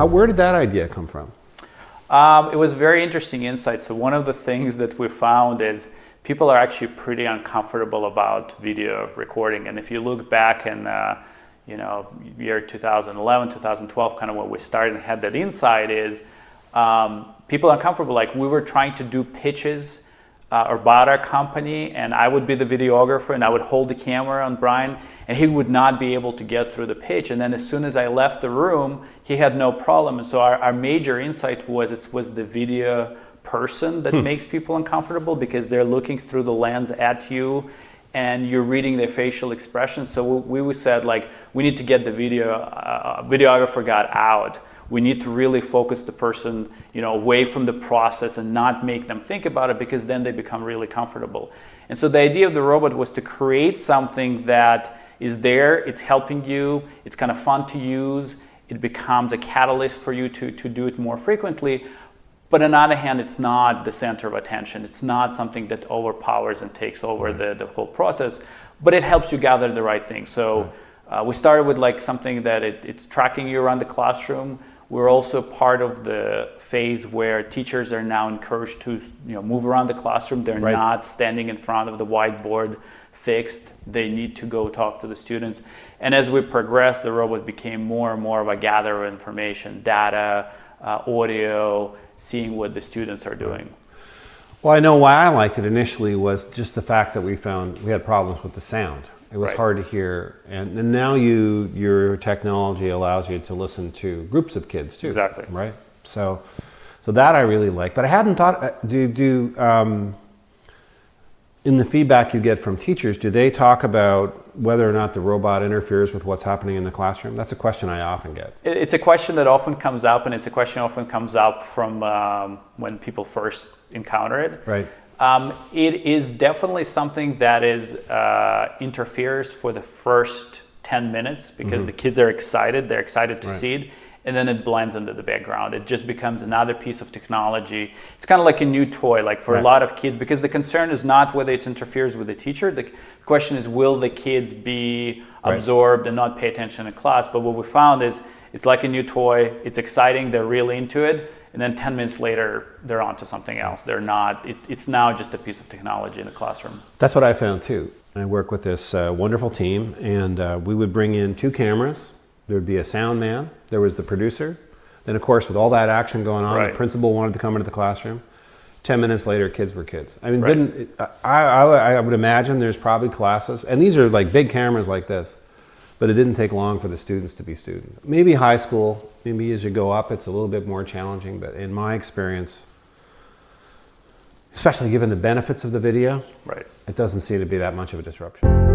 Where did that idea come from? It was very interesting insight. So one of the things that we found is people are actually pretty uncomfortable about video recording. And if you look back in year 2011, 2012, kind of when we started and had that insight is people are uncomfortable. Like we were trying to do pitches about our company, and I would be the videographer and I would hold the camera on Brian, and he would not be able to get through the pitch. And then as soon as I left the room, he had no problem. And so our major insight was it was the video person that makes people uncomfortable, because they're looking through the lens at you and you're reading their facial expressions. So we said, like, we need to get the videographer got out. We need to really focus the person, away from the process and not make them think about it, because then they become really comfortable. And so the idea of the robot was to create something that is there, it's helping you, it's kind of fun to use, it becomes a catalyst for you to do it more frequently. But on the other hand, it's not the center of attention. It's not something that overpowers and takes over the whole process, but it helps you gather the right things. So we started with like something that it's tracking you around the classroom. We're also part of the phase where teachers are now encouraged to move around the classroom. They're not standing in front of the whiteboard fixed. They need to go talk to the students. And as we progressed, the robot became more and more of a gatherer of information, data, audio, seeing what the students are doing. Well, I know why I liked it initially was just the fact that we found we had problems with the sound. It was hard to hear, and now your technology allows you to listen to groups of kids too. Exactly. Right. So that I really like, but I hadn't thought. In the feedback you get from teachers, do they talk about whether or not the robot interferes with what's happening in the classroom? That's a question I often get. It's a question that often comes up, and it's a question often comes up from when people first encounter it. Right. It is definitely something that interferes for the first 10 minutes, because the kids are excited. They're excited to see it. And then it blends into the background. It just becomes another piece of technology. It's kind of like a new toy, like for a lot of kids, because the concern is not whether it interferes with the teacher. The question is, will the kids be absorbed and not pay attention in class? But what we found is it's like a new toy. It's exciting. They're really into it. And then 10 minutes later, they're on to something else. They're not. It's now just a piece of technology in the classroom. That's what I found too. I work with this wonderful team, and we would bring in 2 cameras. There would be a sound man. There was the producer. Then, of course, with all that action going on, the principal wanted to come into the classroom. 10 minutes later, kids were kids. I mean, I would imagine there's probably classes, and these are like big cameras like this, but it didn't take long for the students to be students. Maybe high school, maybe as you go up, it's a little bit more challenging, but in my experience, especially given the benefits of the video, it doesn't seem to be that much of a disruption.